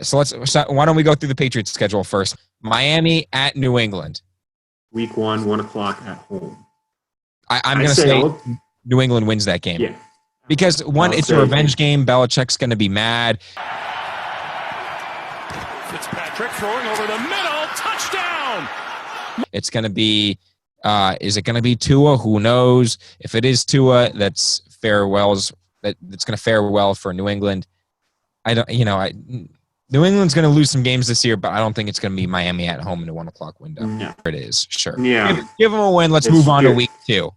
So why don't we go through the Patriots schedule first? Miami at New England. Week 1, 1 o'clock at home. I'm going to say New England wins that game. Yeah. Because it's a revenge game. Belichick's going to be mad. Fitzpatrick throwing over the middle. Touchdown! It's going to be, is it going to be Tua? Who knows? If it is Tua, that's going to fare well for New England. New England's going to lose some games this year, but I don't think it's going to be Miami at home in the 1 o'clock window. No. It is, sure. Yeah. Give them a win. Let's move on to week 2.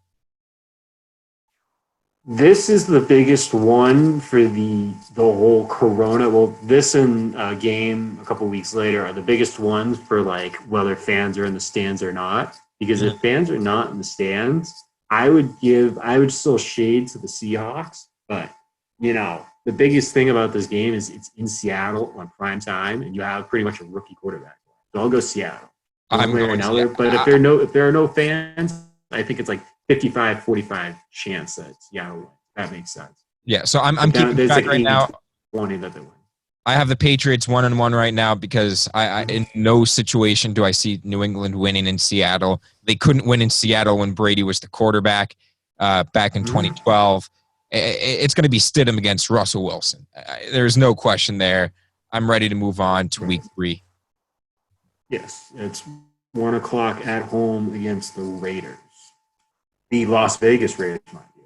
This is the biggest one for the whole Corona. Well, this and a game a couple weeks later are the biggest ones for like whether fans are in the stands or not. Because if fans are not in the stands, I would still shade to the Seahawks. But the biggest thing about this game is it's in Seattle on prime time, and you have pretty much a rookie quarterback. So I'll go Seattle. I'm going Seattle. But if there are no fans, I think it's like 55-45 chance that Seattle wins. That makes sense. Yeah, so I'm keeping track right now. 20 that they win. I have the Patriots 1-1 right now because I in no situation do I see New England winning in Seattle. They couldn't win in Seattle when Brady was the quarterback back in 2012. It's going to be Stidham against Russell Wilson. There's no question there. I'm ready to move on to week 3. Yes, it's 1 o'clock at home against the Raiders. The Las Vegas Raiders, mind you.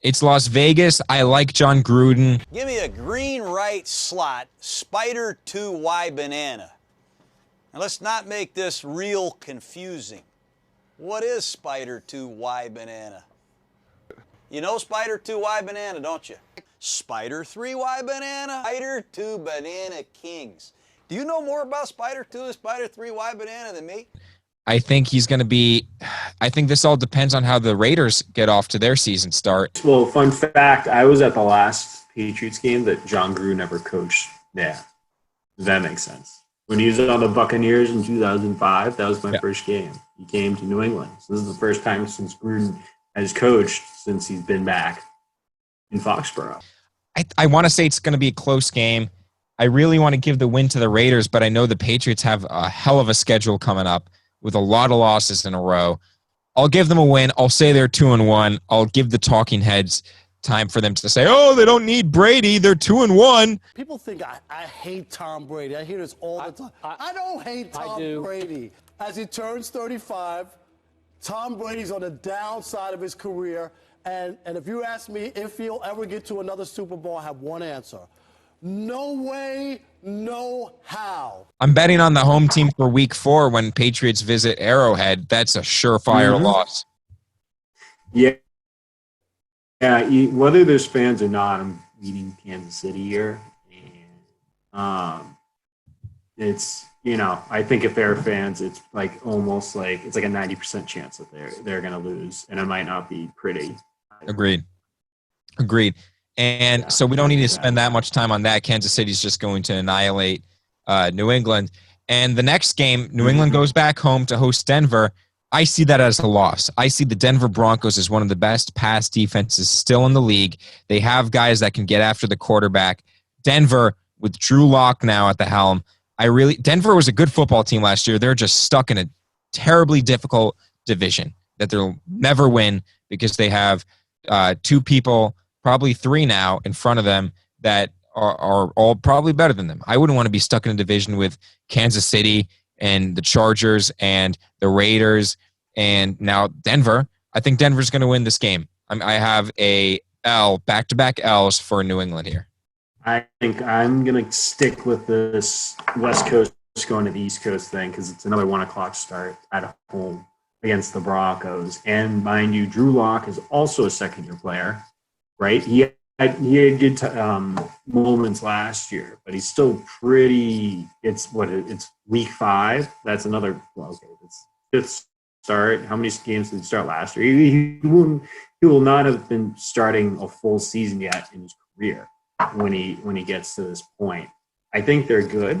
It's Las Vegas. I like John Gruden. Give me a green right slot, Spider 2Y banana. Now let's not make this real confusing. What is Spider 2Y banana? You know Spider 2Y banana, don't you? Spider 3Y banana, Spider 2 banana kings. Do you know more about Spider 2 and Spider 3Y banana than me? I think he's going to be – I think this all depends on how the Raiders get off to their season start. Well, fun fact, I was at the last Patriots game that John Gruden never coached. Yeah. Does that make sense? When he was on the Buccaneers in 2005, that was my first game. He came to New England. So this is the first time since Gruden has coached since he's been back in Foxborough. I want to say it's going to be a close game. I really want to give the win to the Raiders, but I know the Patriots have a hell of a schedule coming up with a lot of losses in a row. I'll give them a win. I'll say they're 2-1. I'll give the talking heads time for them to say, oh, they don't need Brady. They're 2-1. People think I hate Tom Brady. I hear this all the time. I don't hate Tom Brady. As he turns 35, Tom Brady's on the downside of his career. And if you ask me if he'll ever get to another Super Bowl, I have one answer. No way, no how. I'm betting on the home team for week 4 when Patriots visit Arrowhead. That's a surefire loss. Yeah. Yeah, whether there's fans or not, I'm leading Kansas City here. And it's, I think if there are fans, it's like almost like it's like a 90% chance that they're going to lose, and it might not be pretty. Agreed. And so we don't need to spend that much time on that. Kansas City's just going to annihilate New England. And the next game, New England goes back home to host Denver. I see that as a loss. I see the Denver Broncos as one of the best pass defenses still in the league. They have guys that can get after the quarterback. Denver, with Drew Lock now at the helm, Denver was a good football team last year. They're just stuck in a terribly difficult division that they'll never win because they have 2 people, probably 3 now, in front of them that are all probably better than them. I wouldn't want to be stuck in a division with Kansas City and the Chargers and the Raiders and now Denver. I think Denver's going to win this game. I have a back-to-back L's for New England here. I think I'm going to stick with this West Coast going to the East Coast thing because it's another 1 o'clock start at home against the Broncos. And mind you, Drew Lock is also a second-year player, right? He had good moments last year, but he's still pretty. It's week 5. That's another. Well, okay, it's 5th start. How many games did he start last year? He will not have been starting a full season yet in his career when he gets to this point. I think they're good.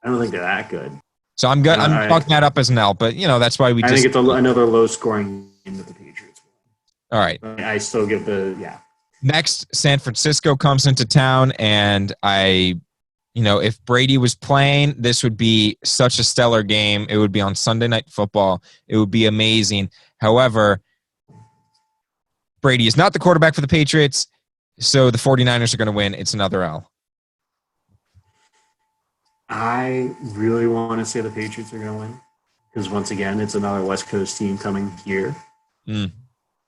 I don't think they're that good. So I'm good. I'm fucking that up as an L, but that's why I think it's another low-scoring game that the Patriots win. All right. I still give Next, San Francisco comes into town, and if Brady was playing, this would be such a stellar game. It would be on Sunday Night Football. It would be amazing. However, Brady is not the quarterback for the Patriots, so the 49ers are going to win. It's another L. I really want to say the Patriots are going to win because, once again, it's another West Coast team coming here,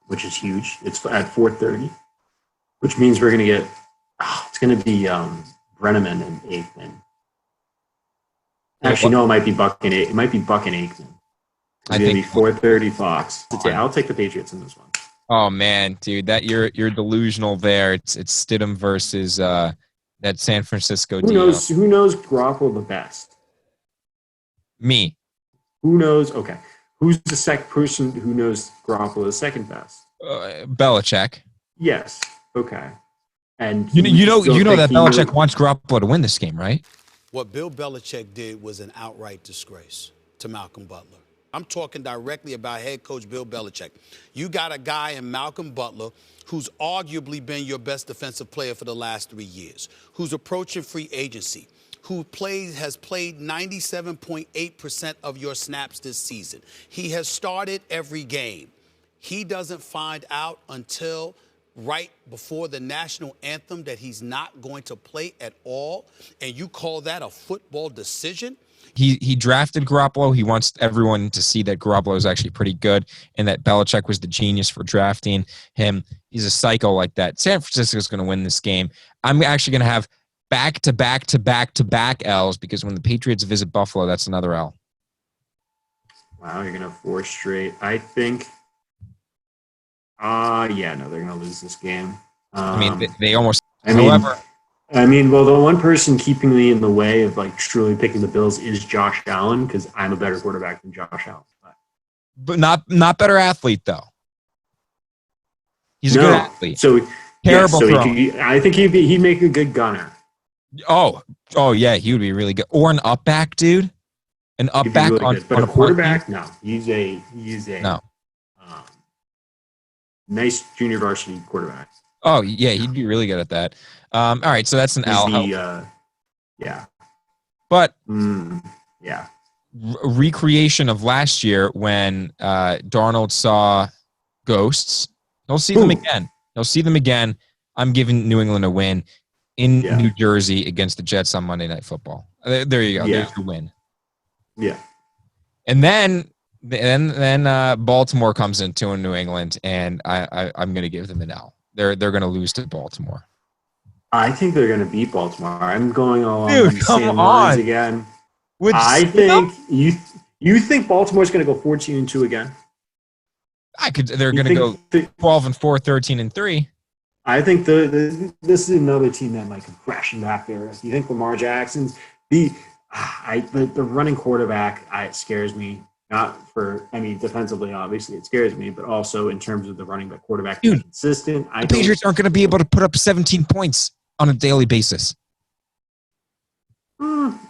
which is huge. It's at 4:30, which means we're going to get it's going to be Brenneman and Aikman. Actually, no, it might be Buck and Aikman. It's going to be 4:30 Fox. I'll take the Patriots in this one. Oh man, dude, that you're delusional there. It's Stidham versus that San Francisco team. Who knows Garoppolo the best? Me. Who knows? Okay. Who's the second person who knows Garoppolo the second best? Belichick. Yes. Okay. And you know that Belichick wants Garoppolo to win this game, right? What Bill Belichick did was an outright disgrace to Malcolm Butler. I'm talking directly about head coach Bill Belichick. You got a guy in Malcolm Butler who's arguably been your best defensive player for the last 3 years, who's approaching free agency, who has played 97.8% of your snaps this season. He has started every game. He doesn't find out until right before the national anthem that he's not going to play at all, and you call that a football decision? He drafted Garoppolo. He wants everyone to see that Garoppolo is actually pretty good and that Belichick was the genius for drafting him. He's a psycho like that. San Francisco is going to win this game. I'm actually going to have back-to-back L's because when the Patriots visit Buffalo, that's another L. Wow, you're going to have 4 straight. I think they're going to lose this game. They almost however, the one person keeping me in the way of truly picking the Bills is Josh Allen because I'm a better quarterback than Josh Allen. But not better athlete though. He's a good athlete. So terrible. I think he'd make a good gunner. Oh yeah, he would be really good. Or an up back, dude. An up back really but a quarterback? No, he's a no. Nice junior varsity quarterback. Oh yeah, he'd be really good at that. All right, so that's an L. Yeah. But yeah. Recreation of last year when Darnold saw ghosts. He'll see them again. I'm giving New England a win in New Jersey against the Jets on Monday Night Football. There you go. Yeah. There's the win. Yeah. And then Baltimore comes into New England, and I'm going to give them an L. They're going to lose to Baltimore. I think they're going to beat Baltimore. I'm going along the same lines again. You think Baltimore's going to go 14-2 again? They're going to go 12-4, 13-3. I think this is another team that might come crashing back there. You think Lamar Jackson's the running quarterback? It scares me. Not for defensively, obviously it scares me, but also in terms of the running back quarterback being consistent. The Patriots aren't going to be able to put up 17 points on a daily basis.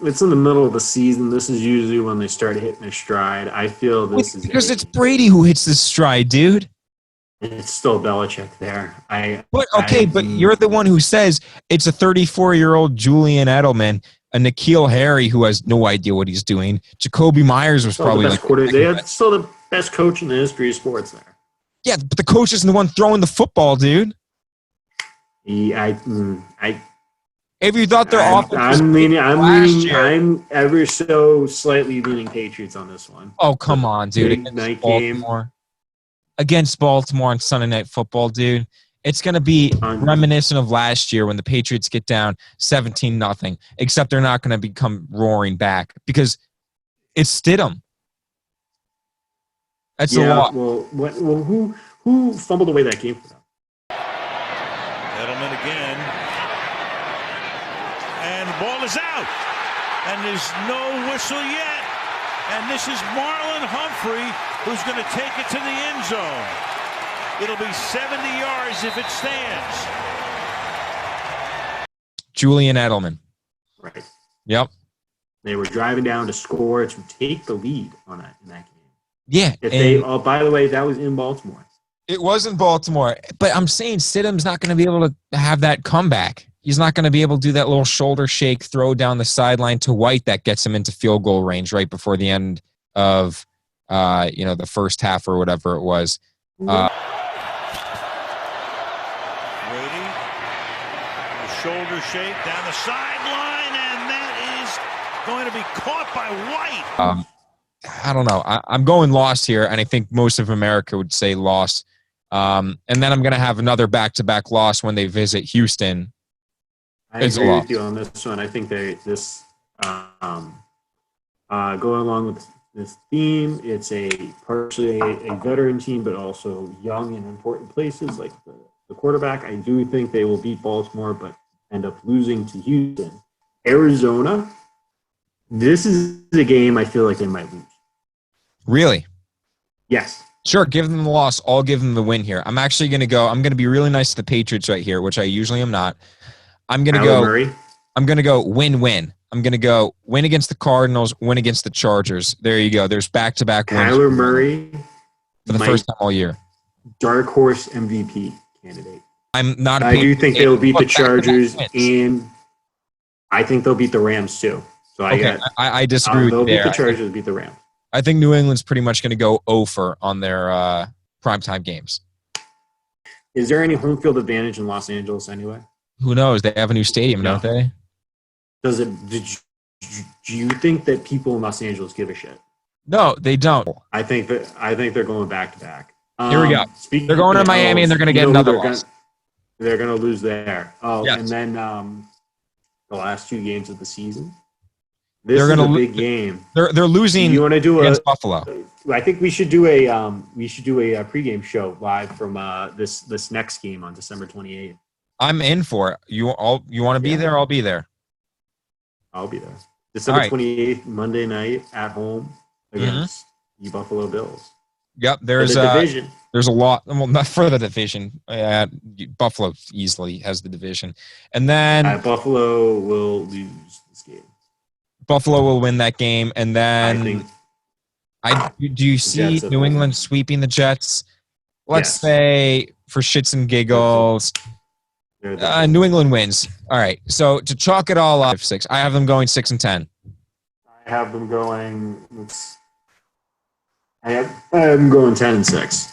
It's in the middle of the season. This is usually when they start hitting their stride. I feel because it's Brady who hits this stride, dude. It's still Belichick there. But you're the one who says it's a 34-year-old Julian Edelman, a N'Keal Harry who has no idea what he's doing. Jacoby Myers was probably they're still the best coach in the history of sports there. Yeah, but the coach isn't the one throwing the football, dude. If you thought their offense I'm ever so slightly leaning Patriots on this one. Oh, come on, dude. Against Baltimore on Sunday Night Football, dude. It's going to be reminiscent of last year when the Patriots get down 17-0, except they're not going to become roaring back because it's Stidham. That's a lot. Well, who fumbled away that game for them? Edelman again. And the ball is out. And there's no whistle yet. And this is Marlon Humphrey who's going to take it to the end zone. It'll be 70 yards if it stands. Julian Edelman. Right. Yep. They were driving down to score to take the lead in that game. Yeah. By the way, that was in Baltimore. It was in Baltimore, but I'm saying Stidham's not going to be able to have that comeback. He's not going to be able to do that little shoulder shake throw down the sideline to White that gets him into field goal range right before the end of the first half or whatever it was. Brady, the shoulder shake down the sideline, and that is going to be caught by White. I don't know. I'm going lost here, and I think most of America would say lost. And then I'm going to have another back-to-back loss when they visit Houston. I agree with you on this one. I think this going along with this theme, it's partially a veteran team, but also young in important places like the quarterback. I do think they will beat Baltimore, but end up losing to Houston. Arizona, this is a game I feel like they might lose. Really? Yes. Sure, give them the loss. I'll give them the win here. I'm actually going to go. I'm going to be really nice to the Patriots right here, which I usually am not. I'm going to go. Murray. I'm going to go win-win. I'm going to go win against the Cardinals, win against the Chargers. There you go. There's back-to-back wins. Kyler Murray for the first time all year. Dark horse MVP candidate. I'm not. I do think they'll beat the Chargers, and I think they'll beat the Rams too. So I disagree with you there. They'll beat the Chargers, beat the Rams. I think New England's pretty much going to go over on their primetime games. Is there any home field advantage in Los Angeles anyway? Who knows? They have a new stadium, don't they? Do you think that people in Los Angeles give a shit? No, they don't. I think they're going back to back. Here we go. They're going to Miami and they're going to get another loss. They're going to lose there. Oh, yes. And then the last 2 games of the season. This is a big game. They're losing. You want to do against Buffalo? I think we should do a pregame show live from this next game on December 28th. I'm in for it. You want to be there? I'll be there. I'll be there. December 28th, Monday night at home against the Buffalo Bills. Yep, there's the division. There's a lot. Well, not for the division. Buffalo easily has the division, and then Buffalo will lose this game. Buffalo will win that game, and then do you see New England sweeping the Jets? Let's say for shits and giggles. New England wins. All right. So to chalk it all up, 6. I have them going 6-10. I have them going. I am going 10-6.